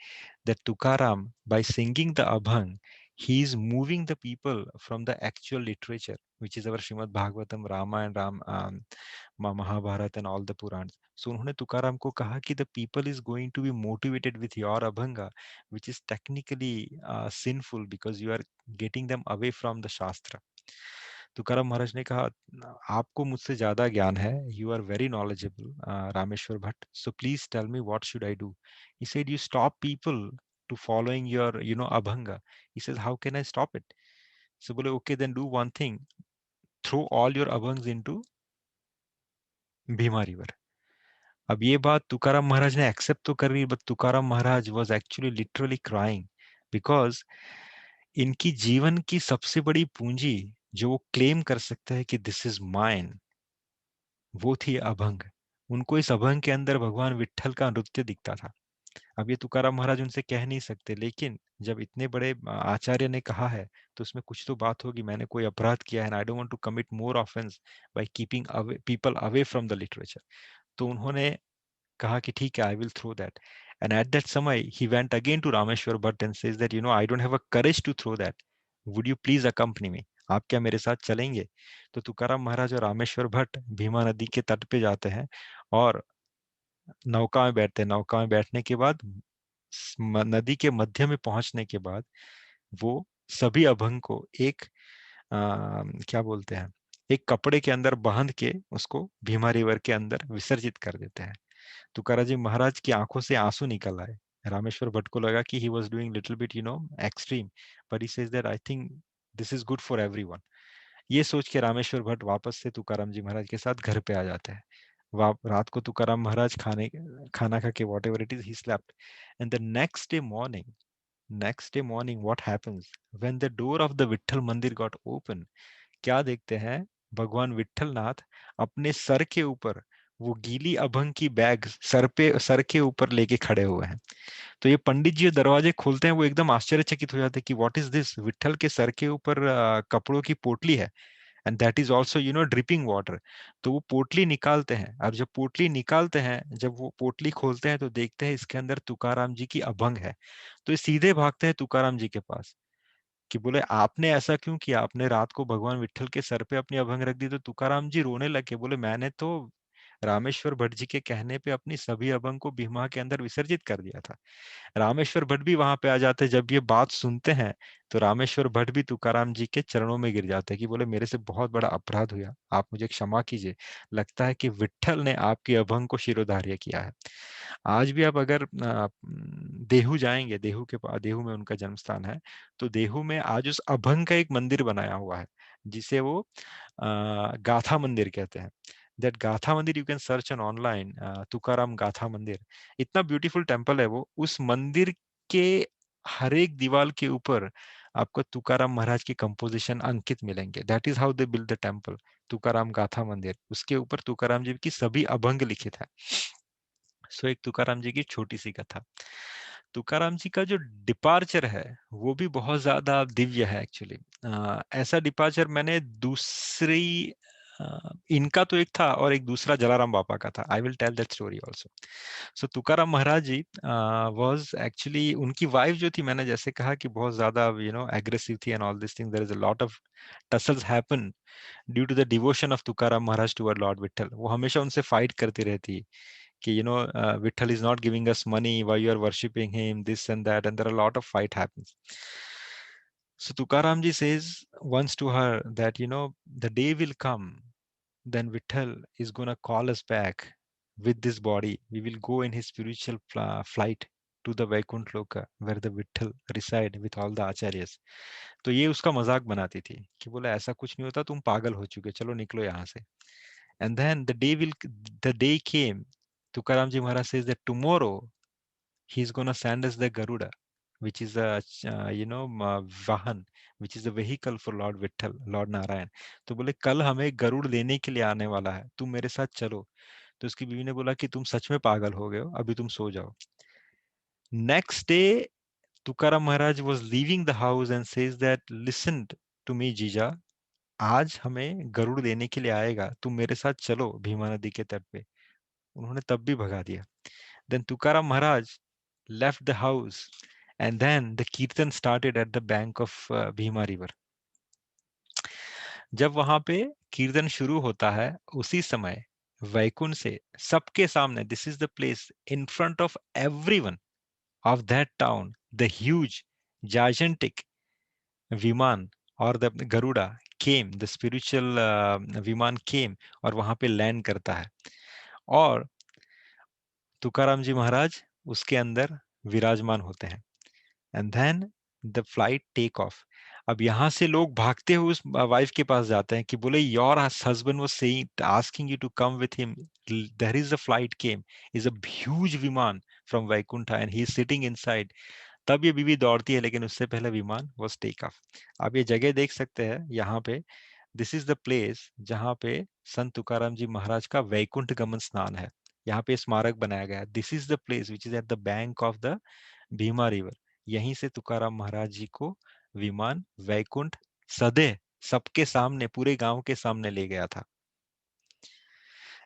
that Tukaram, by singing the Abhang, he is moving the people from the actual literature, which is our Srimad Bhagavatam, Rama and Mahabharata and all the Purans. So उन्होंने तुकाराम को कहा कि the people is going to be motivated with your Abhanga, which is technically sinful because you are getting them away from the Shastra. Tukaram Maharaj ने कहा, आपको मुझसे ज्यादा ज्ञान है, you are very knowledgeable Rameshwar Bhatt, so please tell me what should I do. He said, you stop people to following your abhanga. He says, how can I stop it? So बोले, okay, then do one thing, throw all your abhangs into Bhima river. अब ये बात तुकाराम महाराज ने एक्सेप्ट तो कर ली, but Tukaram Maharaj was actually literally crying, because इनकी जीवन की सबसे बड़ी पूंजी जो वो क्लेम कर सकता है कि दिस इज माइन, वो थी अभंग. उनको इस अभंग के अंदर भगवान विट्ठल का नृत्य दिखता था. अब ये तुकाराम महाराज उनसे कह नहीं सकते, लेकिन जब इतने बड़े आचार्य ने कहा है तो उसमें कुछ तो बात होगी, मैंने कोई अपराध किया है, I don't want to commit more offence by keeping people away from the literature. तो उन्होंने कहा कि ठीक है, I will throw that. And at that समय he went again to Rameshwar Bhatt and says that I don't have a courage to throw that, would you please accompany me, आप क्या मेरे साथ चलेंगे? तो तुकाराम महाराज और रामेश्वर भट्ट भीमा नदी के तट पे जाते हैं और नौका में बैठते हैं. नौका में बैठने के बाद नदी के मध्य में पहुंचने के बाद वो सभी अभंग को एक क्या बोलते हैं, एक कपड़े के अंदर बांध के उसको भीमा रिवर के अंदर विसर्जित कर देते हैं. तुकाराम जी महाराज की आंखों से आंसू निकल आए. रामेश्वर भट्ट को लगा कि he was doing little bit extreme, but he says that I think this is good for everyone. ये सोच के रामेश्वर भट्ट वापस से तुकाराम जी महाराज के साथ घर पे आ जाते हैं. रात को तुकाराम महाराज खाना खा के whatever it is, he slept. And the next day morning Next day morning, what happens? When the door of the Vitthal Mandir got open, क्या देखते हैं? भगवान विट्ठलनाथ अपने सर के ऊपर वो गीली अभंग की बैग सर के ऊपर लेके खड़े हुए हैं। तो ये पंडित जी दरवाजे खोलते हैं, वो एकदम आश्चर्यचकित हो जाते हैं कि व्हाट इज दिस? विट्ठल के सर के ऊपर कपड़ों की पोटली है, and that is also dripping water. तो वो पोटली निकालते हैं। अब जब पोटली निकालते हैं, जब वो पोटली खोलते हैं तो देखते हैं इसके अंदर तुकाराम जी की अभंग है। तो ये सीधे भागते हैं तुकाराम जी के पास कि बोले आपने ऐसा क्यों किया? आपने रात को भगवान विट्ठल के सर पे अपनी अभंग रख दी। तो तुकाराम जी रोने लगे, बोले मैंने तो रामेश्वर भट्ट जी के कहने पे अपनी सभी अभंग को भीमा के अंदर विसर्जित कर दिया था। रामेश्वर भट्ट भी वहां पे आ जाते। जब ये बात सुनते हैं तो रामेश्वर भट्ट भी तुकाराम जी के चरणों में गिर जाते हैं कि बोले मेरे से बहुत बड़ा अपराध हुआ, आप मुझे क्षमा कीजिए। लगता है कि विट्ठल ने आपकी अभंग को शिरोधार्य किया है। आज भी आप अगर देहू जाएंगे, देहू के पास, देहू में उनका जन्म स्थान है, तो देहू में आज उस अभंग का एक मंदिर बनाया हुआ है जिसे वो गाथा मंदिर कहते हैं। दैट गाथा मंदिर you can search on online, Tukaram गाथा मंदिर। इतना ब्यूटीफुल टेम्पल है वो। उस मंदिर के हर एक दीवार के ऊपर आपको तुकाराम महाराज की कंपोजिशन अंकित मिलेंगे। That is how they build the temple, Tukaram गाथा मंदिर। उसके ऊपर तुकाराम जी की सभी अभंग लिखित है। सो एक तुकाराम जी की छोटी सी कथा। तुकाराम जी का जो डिपार्चर है वो भी बहुत ज्यादा दिव्य है एक्चुअली। ऐसा डिपार्चर मैंने दूसरी इनका तो एक था और एक दूसरा जलाराम बापा का था। I will tell that story also. So Tukaram Maharaj ji was actually, उनकी वाइफ जो थी, मैंने जैसे कहा कि बहुत ज्यादा एग्रेसिव थी and all this thing, there is a lot of tussles happen due to the devotion of Tukaram Maharaj toward lord Vitthal. वो हमेशा उनसे फाइट करती रहती कि Vitthal is not giving us money, why you are worshipping him, this and that, and there are a lot of fight happens. So Tukaram ji says once to her that the day will come, then Vitthal is gonna call us back with this body. We will go in his spiritual flight to the Vaikunt Loka where the Vitthal reside with all the acharyas. तो ये उसका मजाक बनाती थी कि बोले ऐसा कुछ नहीं होता, तुम पागल हो चुके, चलो निकलो यहाँ से। And then the day came. Tukaram ji Maharaj says that tomorrow he's gonna send us the Garuda, which is a Vahan, which is a vehicle for Lord Vitthal, Lord Narayan. तो बोले कल हमें गरुड़ लेने के लिए आने वाला है, तुम मेरे साथ चलो। तो उसकी बीवी ने बोला कि तुम सच में पागल हो गए हो, अभी तुम सो जाओ। Next day, Tukaram Maharaj was leaving the house and says that listen to me, Jija, आज हमें गरुड़ लेने के लिए आएगा, तुम मेरे साथ चलो भीमा नदी के तट पे। उन्होंने तब भी भगा दिया। Then Tukaram Maharaj left the house and then the kirtan started at the bank of Bhima river. जब वहां पे कीर्तन शुरू होता है उसी समय वैकुंठ से सबके सामने, this is the place in front of everyone of that town, the huge gigantic विमान और the Garuda came, the spiritual विमान came और वहां पे लैंड करता है और तुकाराम जी महाराज उसके अंदर विराजमान होते हैं। And then the flight take off. अब यहाँ से लोग भागते हुए उस वाइफ के पास जाते हैं कि बोले your husband was saying asking you to come with him, there is a flight came, is a huge viman from Vaikuntha and he is sitting inside. तब ये बीवी दौड़ती है, लेकिन उससे पहले विमान वाज टेक ऑफ। आप ये जगह देख सकते हैं यहाँ पे, दिस इज द प्लेस जहाँ पे संत तुकाराम जी महाराज का वैकुंठ गमन स्नान है। यहाँ पे स्मारक बनाया गया है। This is the place which is at the bank of the Bhima river. यहीं से तुकाराम महाराज जी को विमान वैकुंठ सदैव सबके सामने, पूरे गांव के सामने ले गया था।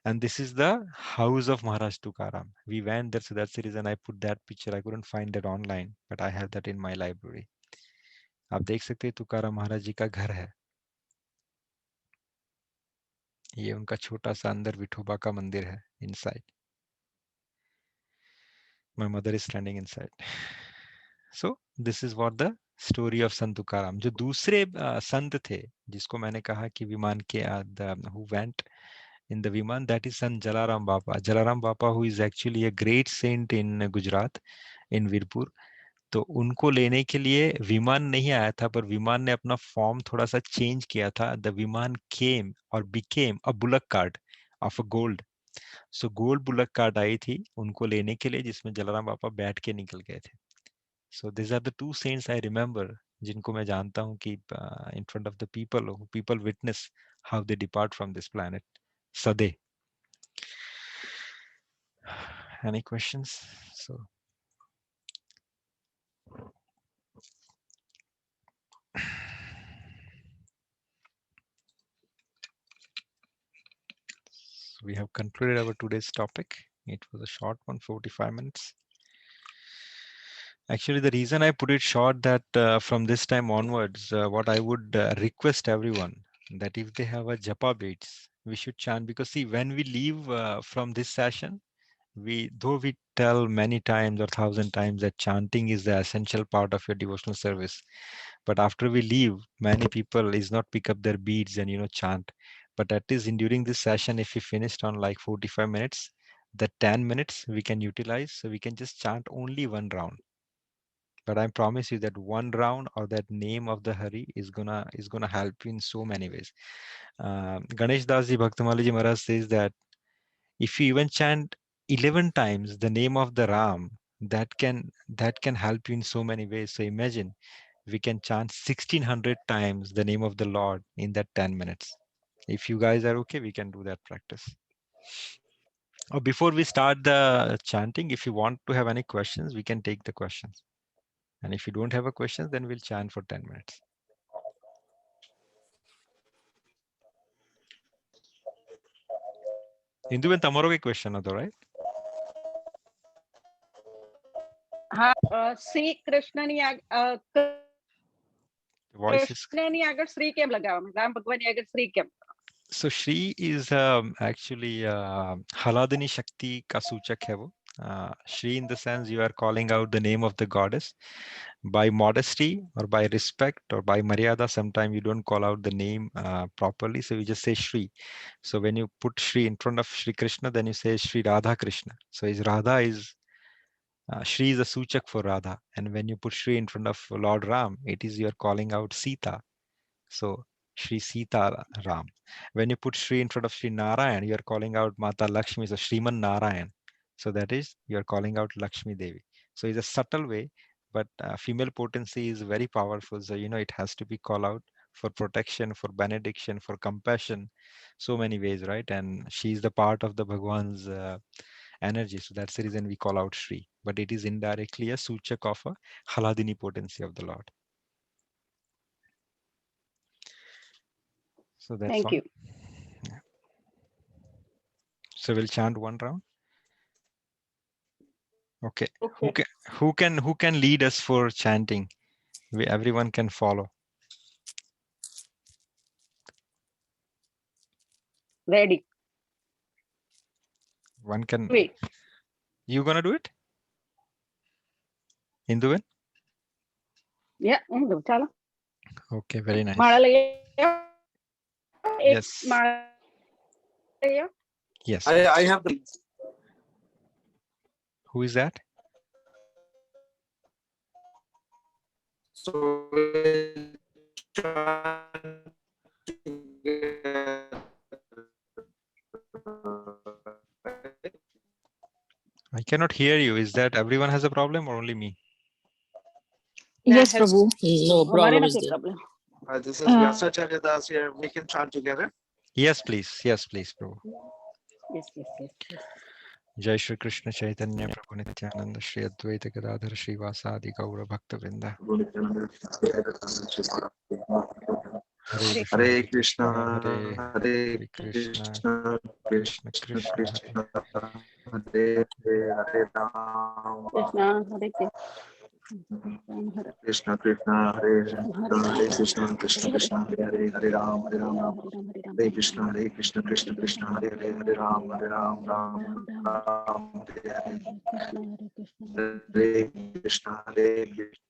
And this is the house of Maharaj Tukaram. We went there, so that's the reason I put that picture. I couldn't find that online, but I have that in my library. आप देख सकते हैं तुकाराम महाराज जी का घर है। ये उनका छोटा सा अंदर विठोबा का मंदिर है inside. My mother is standing inside. So this is what the story of Sant Tukaram. जो दूसरे संत थे जिसको मैंने कहा कि विमान के who went in the Viman, that is Sant Jalaram Bapa. Jalaram Bapa, who is actually a great saint in Gujarat, in Virpur. तो उनको लेने के लिए विमान नहीं आया था, पर विमान ने अपना फॉर्म थोड़ा सा चेंज किया था। द विमान केम और became a bullock cart of a gold. So gold bullock cart आई थी उनको लेने के लिए, जिसमें जलाराम बापा बैठ के निकल गए थे। So these are the two saints I remember, जिनको मैं जानता हूँ कि in front of the people, who people witness how they depart from this planet. Sade. Any questions? So we have concluded our today's topic. It was a short one, 45 minutes. Actually, the reason I put it short that from this time onwards, what I would request everyone that if they have a japa beads, we should chant, because see, when we leave from this session, though we tell many times or 1,000 times that chanting is the essential part of your devotional service, but after we leave, many people is not pick up their beads and chant. But at least during this session, if we finished on like 45 minutes, the 10 minutes we can utilize, so we can just chant only one round. But I promise you that one round or that name of the Hari is gonna help you in so many ways. Ganesh Das Ji Bhaktamali Ji Maharaj says that if you even chant 11 times the name of the Ram, that can help you in so many ways. So imagine we can chant 1600 times the name of the Lord in that 10 minutes. If you guys are okay, we can do that practice. Or before we start the chanting, if you want to have any questions, we can take the questions. And if you don't have a question, then we'll chant for 10 minutes. Induben tamaro ke question હતો, right? હા, શ્રી કૃષ્ણની Voice is... કૃષ્ણની આગળ શ્રી કેમ લગાવવામાં? રામ ભગવાનની આગળ શ્રી કેમ? So Shri is actually Haladini Shakti ka सूचक है वो. Shri in the sense you are calling out the name of the goddess. By modesty or by respect or by Maryada, sometimes you don't call out the name properly, so you just say Shri. So when you put Shri in front of Shri Krishna, then you say Shri Radha Krishna. So is Radha is Shri is a Suchak for Radha, and when you put Shri in front of Lord Ram, it is you are calling out Sita. So Shri Sita Ram. When you put Shri in front of Shri Narayan, you are calling out Mata Lakshmi, so Shriman Narayan. So that is you are calling out Lakshmi Devi. So it's a subtle way, but female potency is very powerful. So it has to be called out for protection, for benediction, for compassion, so many ways, right? And she is the part of the Bhagwan's energy. So that's the reason we call out Shri. But it is indirectly a suchak of a Haladini potency of the Lord. So that's Thank all. you. Yeah. So we'll chant one round. Okay. Okay. Who can lead us for chanting? Everyone can follow. Ready. One can. Wait. You gonna do it? Induben? Yeah, ચાલો. Okay, very nice. માળા લઈ આવો. એક Yes. માળા લઈ આવો. Yes. I have the. Who is that? So I cannot hear you. Is that everyone has a problem or only me? Yes, Prabhu. No અમારે problem is નથી there. problem. this is Vyasacharya Das here. We can chant together. Yes, please. Yes, please, Prabhu. Yes, yes, yes, yes. Jai Shri Krishna Chaitanya Prabhu Nityananda Shri Advaita Gadadhar Shri Vasadi Gaura Bhakta Vrinda. Hare Krishna, Hare Hare Krishna, Krishna, Krishna Krishna, Krishna, Hare Hare Ram, Krishna Hare Krishna Krishna, Hare Hare Krishna, Krishna Krishna, Hare Hare Ram, Hare Ram, Hare Krishna, Krishna Krishna, Hare Hare Ram, Ram Ram, Hare Hare Krishna, Hare Krishna.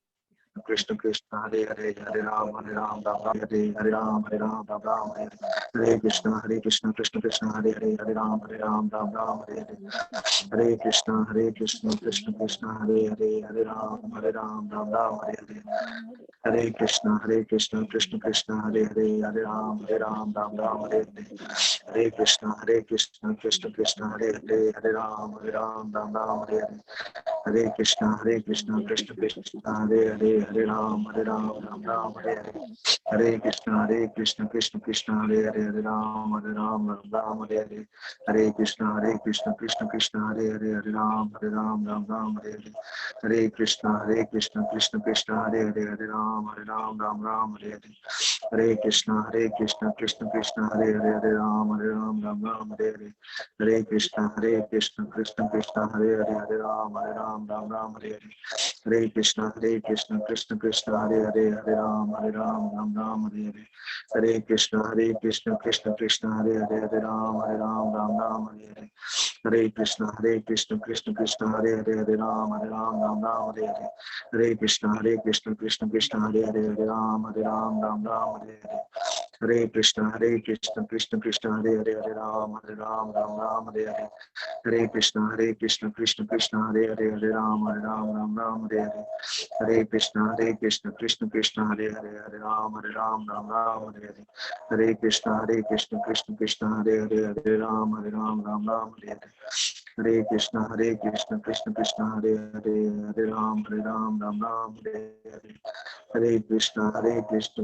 Krishna Krishna Hare Hare Hare Ram Ram Hare Hare Ram Ram Hare Krishna Krishna Krishna Hare Hare Hare Ram Ram Hare Hare Krishna Krishna Krishna Hare Hare Hare Ram Ram Hare Hare Krishna Krishna Krishna Hare Hare Hare Ram Ram Hare Hare Krishna Krishna Krishna Hare Hare Hare Ram Ram Hare Hare Krishna Krishna Krishna Hare Hare Hare Ram Ram Hare Hare Krishna Krishna Hare Hare Hare Ram Ram Hare Hare Krishna Krishna Hare Hare Hare Ram Hare Hare Krishna Krishna Hare Hare Ram Hare Hare Krishna Krishna Hare Hare Ram Hare Hare Krishna Krishna Hare Hare Ram Hare Hare Krishna Krishna Hare Hare Ram Hare Hare Krishna Krishna Hare Hare Ram Hare Hare Krishna Krishna Hare Hare Ram Hare Hare Krishna Krishna Hare Hare Ram Hare Hare Krishna Krishna Hare Hare Ram Hare Hare Krishna Krishna Hare Hare Ram Hare Hare Krishna Krishna Hare Hare Ram Hare Hare Krishna Krishna Hare Hare Ram Hare Hare Krishna Krishna Hare Hare Ram Hare Hare Krishna Krishna Hare Hare Ram Hare Hare Krishna Krishna Hare Hare Ram Hare Krishna Krishna Krishna Hare Hare Hare Ram Ram Hare Krishna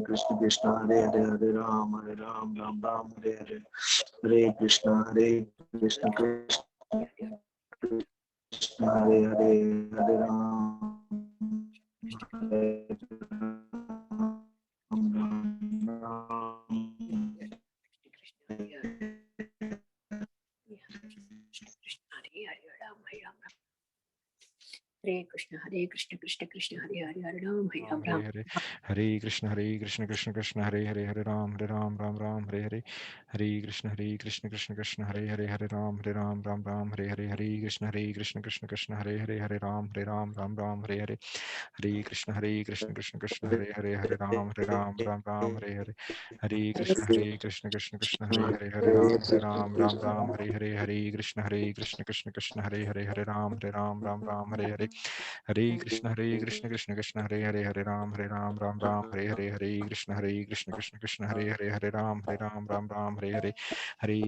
Krishna Krishna Hare Hare Ram Ram Hare Hare Hare Krishna Krishna Krishna Hare Hare Ram Ram Hare Hare Hare Krishna Krishna Krishna Hare Hare Ram Ram Hare Hare Hare Krishna Krishna Krishna Hare Hare Ram Ram Hare Hare Hare Krishna Krishna Krishna Hare Hare Ram Ram Hare Hare Hare Krishna Krishna Hare Hare Ram Ram Hare Hare Hare Krishna Krishna Krishna Hare Hare Ram Ram Hare Hare Hare Krishna Krishna Hare Hare Ram Ram Hare Hare Hare Krishna Krishna Krishna Hare Hare Ram Ram Hare Hare Hare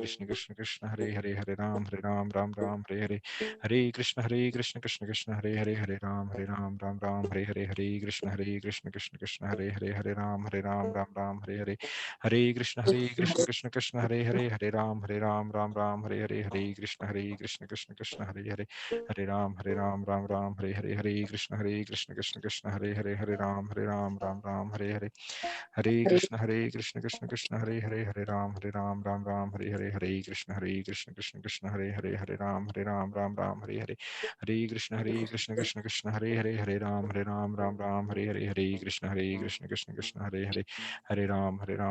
Krishna Krishna Hare Hare Ram Ram Hare Hare Hare Krishna Krishna Hare Hare Ram Ram Hare Hare Hare Krishna Krishna Hare Hare Ram Ram Hare Hare Hare Krishna Krishna Hare Hare Ram Ram Hare Hare Krishna Krishna Hare Ram Ram Hare Hare Hare Krishna Krishna Hare Ram Ram Hare Hare Hare Krishna Krishna Hare Ram Ram Hare Hare Hare Krishna Krishna Hare Ram Ram Hare Hare Hare Krishna Krishna Hare Ram Ram Hare Hare Hare Krishna Krishna Hare Ram Ram Hare Hare Hare Krishna Krishna Hare Ram Hare Hare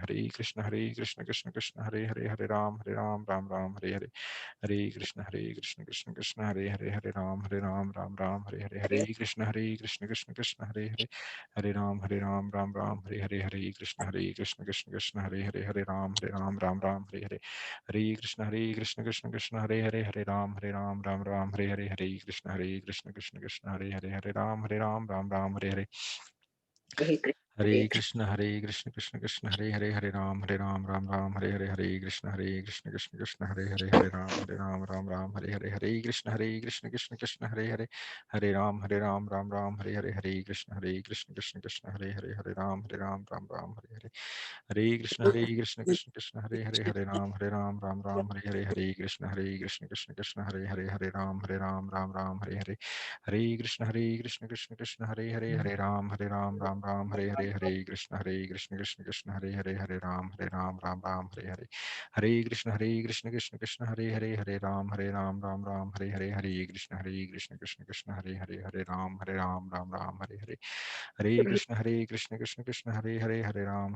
Hare Krishna Krishna Hare Ram Ram Hare Hare Hare Krishna Krishna Hare Ram Hare Hare Hare Krishna Krishna Hare Ram Ram Hare Hare Hare Krishna Hare Ram Hare Hare Hare Krishna Krishna Hare Ram Ram Hare Hare Hare Krishna Krishna Hare Ram Hare Hare Hare Krishna Krishna Hare Ram Ram Hare Hare Hare Krishna Krishna Hare Ram Ram Hare Hare Hare Krishna Krishna Hare Ram Hare Hare Hare Krishna Krishna Hare Ram Ram Hare Hare Hare Krishna Krishna Hare Hare Ram Ram Hare Hare Hare Hare Krishna Krishna Krishna Hare Ram Ram Ram Hare Krishna Krishna Hare Ram Ram Hare Krishna Krishna Krishna Hare Ram Ram Hare Krishna Krishna Hare Ram Ram Hare Krishna Krishna Hare Ram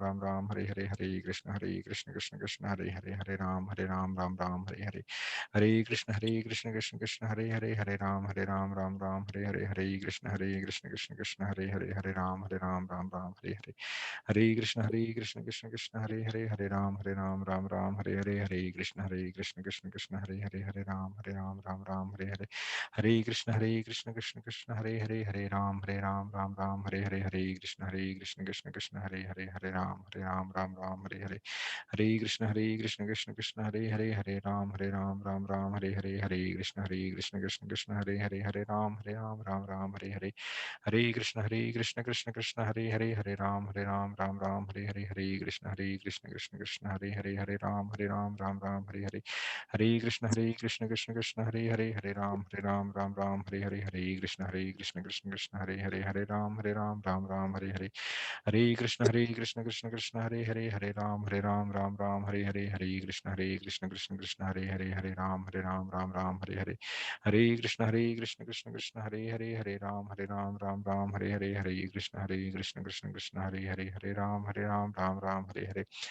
Ram Hare Krishna Krishna Hare Ram Hare Krishna Krishna Hare Ram Ram Hare Krishna Krishna Hare Ram Ram Hare Krishna Krishna Hare Ram Hare Krishna Krishna Hare Ram Hare Krishna Krishna Hare Ram Hare Krishna Krishna Hare Ram Hare Krishna Ram Hare Krishna Krishna Hare Ram Hare Krishna Krishna Hare Ram Hare Krishna Krishna Hare Ram Hare Krishna Krishna Hare Ram Hare Krishna Krishna Hare Ram Hare Krishna Hare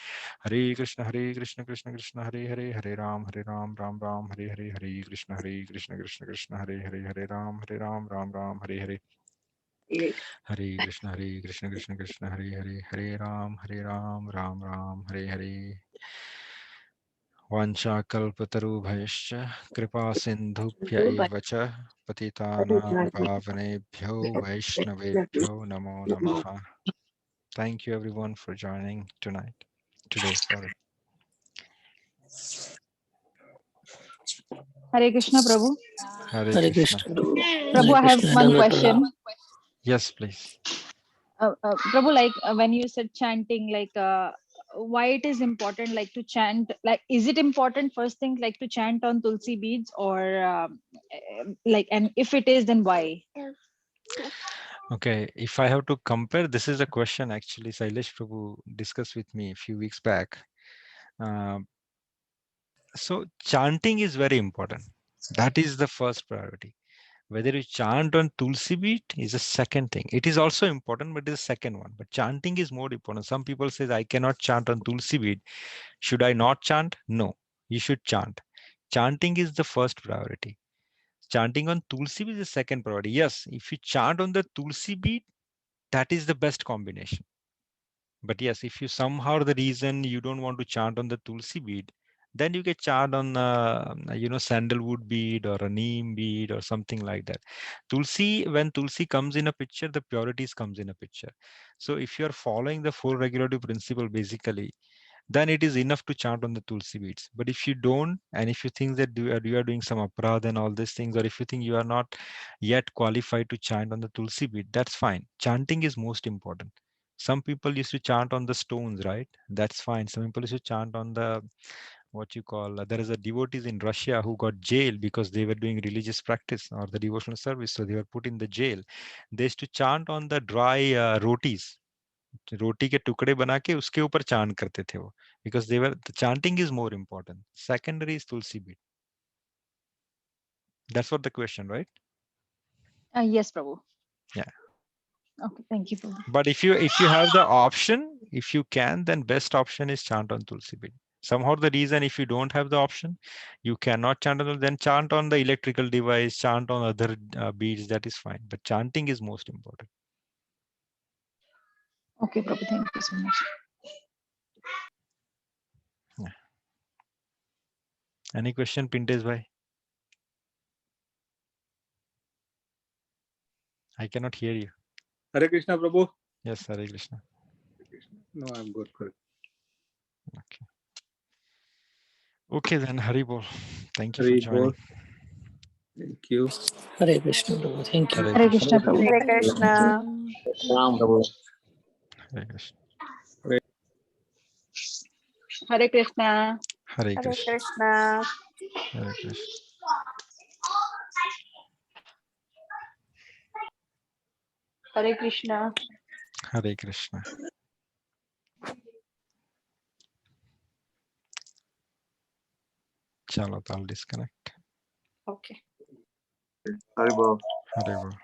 Ram Hare Krishna Krishna Hare Ram Hare Krishna Ram Hare Krishna Krishna Hare Ram Hare Krishna Krishna Hare Ram Hare Krishna Krishna Hare Ram Ram Hare Vancha kalpatarubhayascha kripa sindhubhya eva cha patitanam pavanebhyo vaishnavebhyo namo namaha. Thank you everyone for joining today, sorry. Hare Krishna, Prabhu. Hare Hare Krishna. Krishna Prabhu. Prabhu, I have one question. Yes, please. Prabhu, like when you said chanting, like why it is important, like to chant, like is it important first thing, like to chant on Tulsi beads, or like, and if it is, then why? Okay, if I have to compare, this is a question actually Sailesh Prabhu discussed with me a few weeks back. So chanting is very important. That is the first priority. Whether you chant on Tulsi bead is a second thing. It is also important, but it is the second one. But chanting is more important. Some people say, I cannot chant on Tulsi bead. Should I not chant? No, you should chant. Chanting is the first priority. Chanting on Tulsi bead is the second priority. Yes, if you chant on the Tulsi bead, that is the best combination. But yes, if you somehow the reason you don't want to chant on the Tulsi bead, then you can chant on sandalwood bead or a neem bead or something like that. Tulsi, when Tulsi comes in a picture, the purities comes in a picture. So if you are following the four regulative principle basically, then it is enough to chant on the Tulsi beads. But if you don't, and if you think that you are doing some aparadha and all these things, or if you think you are not yet qualified to chant on the Tulsi bead, that's fine. Chanting is most important. Some people used to chant on the stones, right? That's fine. Some people used to chant on the, what you call, there is a devotees in Russia who got jailed because they were doing religious practice or the devotional service. So they were put in the jail. They used to chant on the dry rotis. रोटी के टुकड़े बना के उसके ऊपर चांट करते थे वो, because they were, the chanting is more important. Secondary is Tulsi bead. That's what the question, right? Yes, Prabhu. Yeah. Okay, thank you, Prabhu. But if you have the option, if you can, then best option is chant on Tulsi bead. Somehow the reason, if you don't have the option, you cannot chant on, then chant on the electrical device, chant on other beads, that is fine. But chanting is most important. Okay, Prabhu, thank you so much. Yeah. Any question, Pintesh bhai? I cannot hear you. Hare Krishna, Prabhu. Yes, Hare Krishna. No, I'm good. Okay. Okay, then Hari Bol. Thank you Hare for joining. Bol. Thank you. Hare Krishna Prabhu. Thank you. Hare Krishna, Prabhu. Hare Krishna. Ram Prabhu. Hare Krishna. Hare Krishna. Hare Hare Krishna. Krishna. Hare Krishna. Hare Krishna. Hare Krishna. Chalo, I'll disconnect. Okay. Hare Bol. Hare Bol.